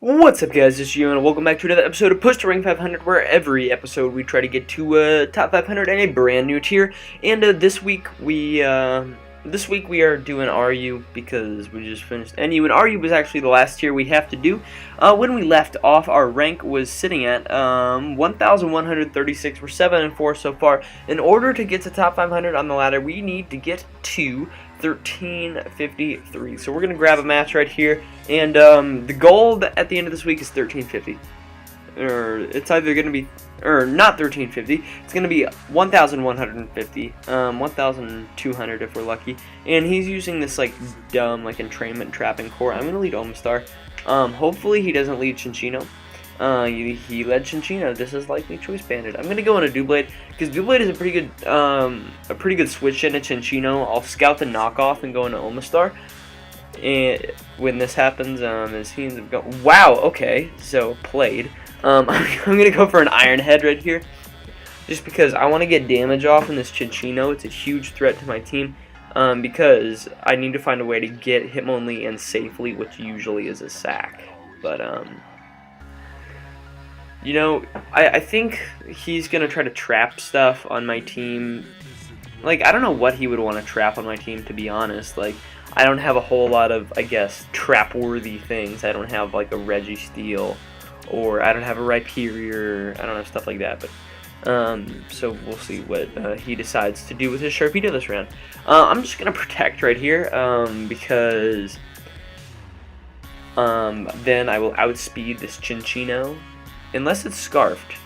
What's up, guys? It's you, and welcome back to another episode of Push to Rank 500, where every episode we try to get to top 500 and a brand new tier. And this week we are doing RU because we just finished NU, and RU was actually the last tier we have to do. When we left off, our rank was sitting at 1,136. We're 7-4 so far. In order to get to top 500 on the ladder, we need to get to 1353. So we're gonna grab a match right here, and the goal at the end of this week is 1350. Or it's either gonna be, or not 1350. It's gonna be 1,150, 1,200 if we're lucky. And he's using this like dumb like entrainment trapping core. I'm gonna lead Omastar. Hopefully he doesn't lead Chinchino. He led Chinchino. This is likely choice banded. I'm gonna go on a Doublade because Doublade is a pretty good switch into Chinchino. I'll scout the knockoff and go into Omastar. And when this happens, as he ends up going, wow, okay, so played. I'm gonna go for an Iron Head right here, just because I want to get damage off in this Chinchino. It's a huge threat to my team. Because I need to find a way to get Hitmonlee in safely, which usually is a sack. But you know, I think he's going to try to trap stuff on my team. Like, I don't know what he would want to trap on my team, to be honest. Like, I don't have a whole lot of, I guess, trap-worthy things. I don't have, like, a Registeel, or I don't have a Rhyperior. I don't have stuff like that, but so we'll see what he decides to do with his Sharpedo this round. I'm just going to protect right here, because then I will outspeed this Chinchino. Unless it's Scarfed.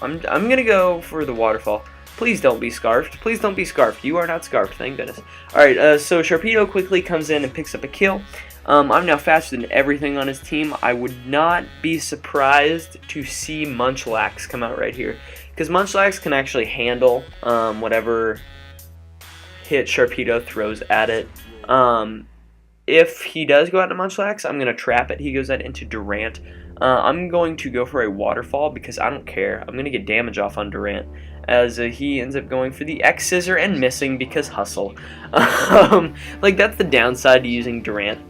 I'm gonna go for the Waterfall. Please don't be Scarfed. Please don't be Scarfed. You are not Scarfed, thank goodness. Alright, so Sharpedo quickly comes in and picks up a kill. I'm now faster than everything on his team. I would not be surprised to see Munchlax come out right here, because Munchlax can actually handle whatever hit Sharpedo throws at it. If he does go out to Munchlax, I'm going to trap it. He goes out into Durant. I'm going to go for a Waterfall because I don't care. I'm going to get damage off on Durant, as he ends up going for the X-Scissor and missing because hustle. Like, that's the downside to using Durant.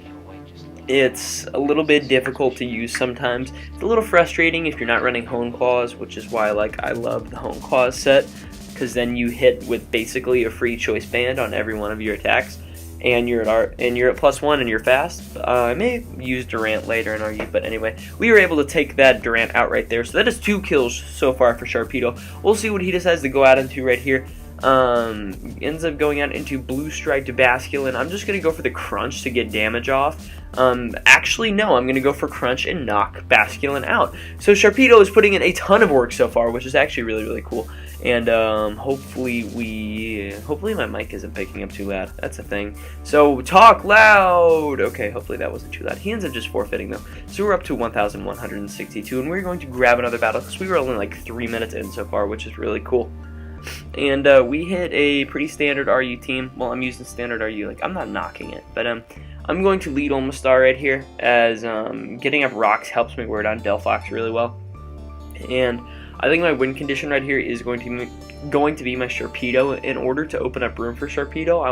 It's a little bit difficult to use sometimes. It's a little frustrating if you're not running Hone Claws, which is why I love the Hone Claws set, because then you hit with basically a free choice band on every one of your attacks. And you're at +1 and you're fast. I may use Durant later in RU, but anyway, we were able to take that Durant out right there. So that is 2 kills so far for Sharpedo. We'll see what he decides to go out into right here. Ends up going out into Blue Strike to Basculin. I'm just going to go for the Crunch to get damage off. Actually, no, I'm going to go for Crunch and knock Basculin out. So Sharpedo is putting in a ton of work so far, which is actually really, really cool. And hopefully my mic isn't picking up too loud. That's a thing. So talk loud. Okay, hopefully that wasn't too loud. He ends up just forfeiting though. So we're up to 1,162, and we're going to grab another battle because we were only like 3 minutes in so far, which is really cool. And we hit a pretty standard RU team. Well, I'm using standard RU. Like, I'm not knocking it, but I'm going to lead Omastar right here, as getting up rocks helps me word on Delphox really well. And I think my win condition right here is going to be my Sharpedo. In order to open up room for Sharpedo,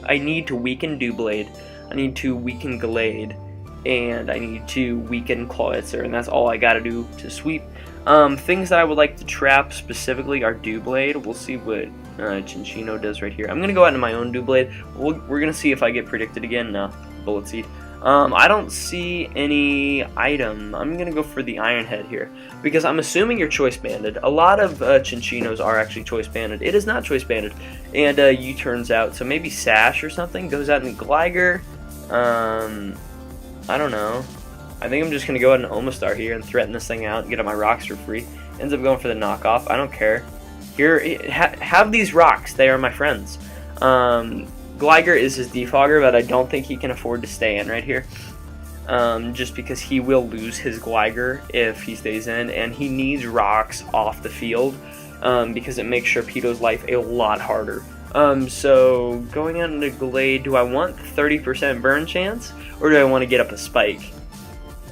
I need to weaken Doublade, I need to weaken Glade, and I need to weaken Clawitzer, and that's all I gotta do to sweep. Things that I would like to trap specifically are Doublade. We'll see what Chinchino does right here. I'm gonna go out into my own Doublade. We're gonna see if I get predicted again. No, Bullet Seed. I don't see any item. I'm going to go for the Iron Head here, because I'm assuming you're choice banded. A lot of Chinchinos are actually choice banded. It is not choice banded, and U-turns out. So maybe Sash or something goes out in Gligar. I don't know. I think I'm just going to go ahead and Omastar here and threaten this thing out and get on my rocks for free. Ends up going for the knockoff. I don't care. Here, have these rocks. They are my friends. Gligar is his defogger, but I don't think he can afford to stay in right here. Just because he will lose his Gligar if he stays in, and he needs rocks off the field, because it makes Sharpedo's life a lot harder. So going out into Glade, do I want 30% burn chance, or do I want to get up a Spike?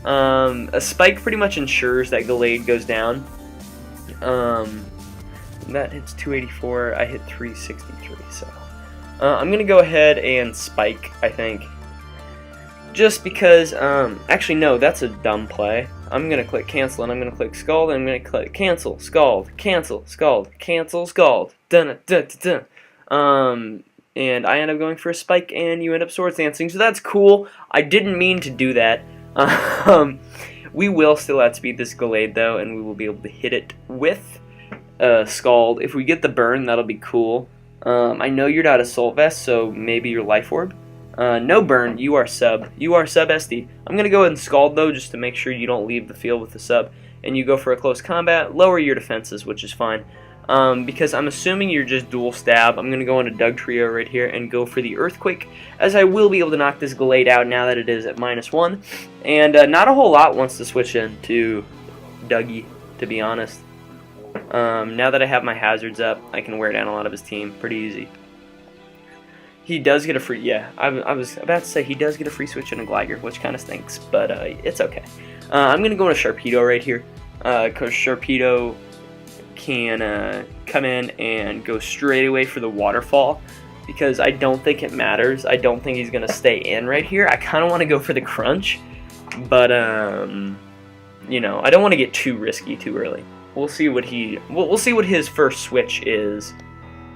A Spike pretty much ensures that Glade goes down. That hits 284, I hit 363, so I'm going to go ahead and Spike, I think. just because, actually no, that's a dumb play. I'm going to click cancel, and I'm going to click scald, and I'm going to click cancel, scald, cancel, scald, cancel, scald, dun dun dun dun. And I end up going for a spike, and you end up swords dancing, so that's cool. I didn't mean to do that. We will still outspeed this Gallade, though, and we will be able to hit it with scald. If we get the burn, that'll be cool. I know you're not Assault Vest, so maybe your Life Orb. No burn, you are sub. You are sub SD. I'm going to go ahead and scald, though, just to make sure you don't leave the field with the sub. And you go for a close combat, lower your defenses, which is fine. Because I'm assuming you're just dual stab. I'm going to go into Dugtrio right here and go for the Earthquake, as I will be able to knock this Gallade out now that it is at -1. And not a whole lot wants to switch into Dougie, to be honest. Now that I have my hazards up, I can wear down a lot of his team pretty easy. He does get a free, yeah, I was about to say he does get a free switch into Gligar, which kind of stinks, but it's okay. I'm going to go into Sharpedo right here, because Sharpedo can come in and go straight away for the Waterfall, because I don't think it matters. I don't think he's going to stay in right here. I kind of want to go for the Crunch, but, you know, I don't want to get too risky too early. We'll see what we'll see what his first switch is.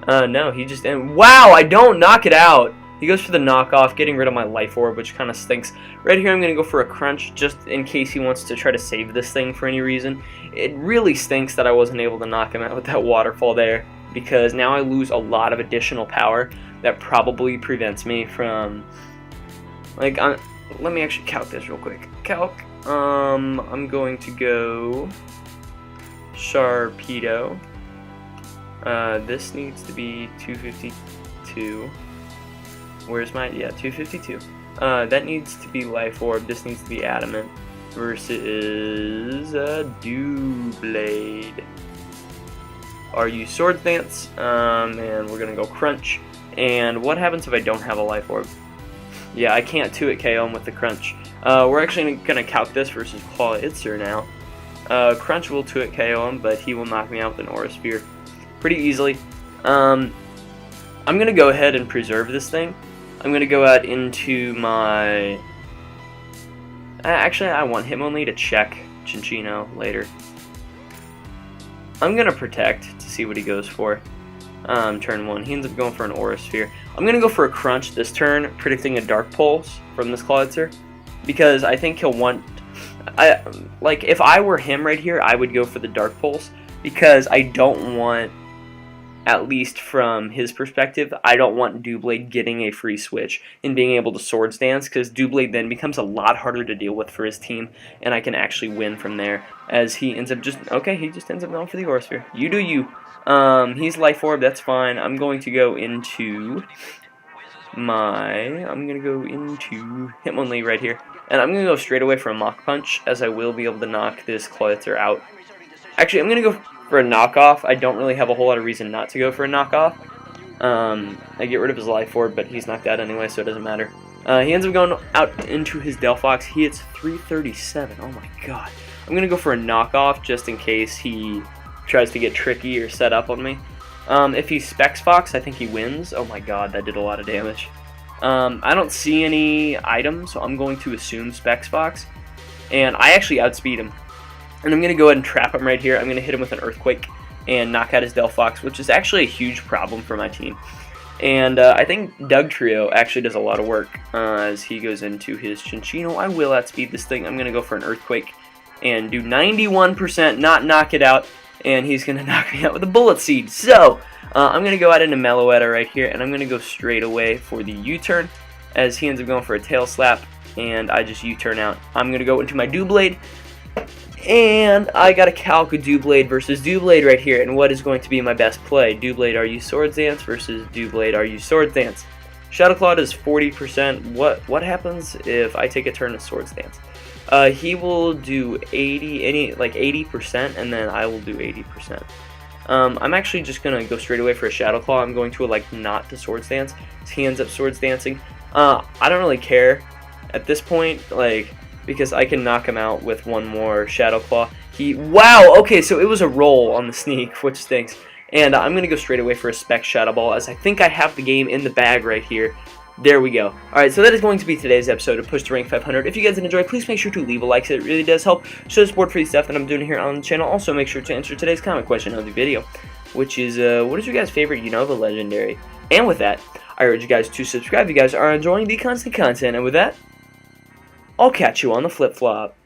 No, he just, and wow, I don't knock it out. He goes for the knockoff, getting rid of my Life Orb, which kind of stinks. Right here, I'm going to go for a Crunch, just in case he wants to try to save this thing for any reason. It really stinks that I wasn't able to knock him out with that Waterfall there, because now I lose a lot of additional power that probably prevents me from, like, let me actually calc this real quick. Calc, I'm going to go Sharpedo. This needs to be 252. Where's my, yeah, 252. That needs to be Life Orb. This needs to be Adamant versus Doublade. Are you Sword Dance? And we're gonna go Crunch. And what happens if I don't have a Life Orb? Yeah, I can't 2-hit KO him with the Crunch. We're actually gonna calc this versus Claw Itzer now. Crunch will 2-hit KO him, but he will knock me out with an Aura Sphere pretty easily. I'm going to go ahead and preserve this thing. I'm going to go out into my... Actually, I want him only to check Cinccino later. I'm going to Protect to see what he goes for. Turn 1. He ends up going for an Aura Sphere. I'm going to go for a Crunch this turn, predicting a Dark Pulse from this Clawitzer, because I think he'll want... like, if I were him right here, I would go for the Dark Pulse, because I don't want... At least from his perspective, I don't want Doublade getting a free switch and being able to Swords Dance, because Doublade then becomes a lot harder to deal with for his team, and I can actually win from there, as he ends up just, okay, he just ends up going for the Aura Sphere. You do you. He's Life Orb, that's fine. I'm going to go into Hitmonlee right here, and I'm going to go straight away for a Mach Punch, as I will be able to knock this Clawitzer out. Actually, I'm going to go for a knockoff. I don't really have a whole lot of reason not to go for a knockoff. I get rid of his Life Orb, but he's knocked out anyway, so it doesn't matter. He ends up going out into his Delphox. He hits 337. Oh my god. I'm going to go for a knockoff just in case he tries to get tricky or set up on me. If he Specs Fox, I think he wins. Oh my god, that did a lot of damage. I don't see any items, so I'm going to assume Specs Fox. And I actually outspeed him. And I'm going to go ahead and trap him right here. I'm going to hit him with an Earthquake and knock out his Delphox, which is actually a huge problem for my team. And I think Dugtrio actually does a lot of work as he goes into his Cinccino. I will outspeed this thing. I'm going to go for an Earthquake and do 91%, not knock it out. And he's going to knock me out with a Bullet Seed. So, I'm going to go out into Melothreatta right here, and I'm going to go straight away for the U-turn as he ends up going for a Tail Slap, and I just U-turn out. I'm going to go into my Doublade. And I got a calc with Doublade versus Doublade right here, and what is going to be my best play? Doublade, are you Swords Dance versus Doublade, are you Swords Dance? Shadow Claw does 40%. What happens if I take a turn of Swords Dance? He will do 80%, and then I will do 80%. I'm actually just gonna go straight away for a Shadow Claw. I'm going to elect not to Swords Dance. So he ends up Swords Dancing. I don't really care at this point, like, because I can knock him out with one more Shadow Claw. Wow, okay, so it was a roll on the sneak, which stinks. And I'm going to go straight away for a Spec Shadow Ball, as I think I have the game in the bag right here. There we go. Alright, so that is going to be today's episode of Push to Rank 500. If you guys enjoyed, please make sure to leave a like, so it really does help show support for the stuff that I'm doing here on the channel. Also, make sure to answer today's comment question of the video, which is, what is your guys' favorite Unova legendary? And with that, I urge you guys to subscribe if you guys are enjoying the constant content. And with that, I'll catch you on the flip-flop.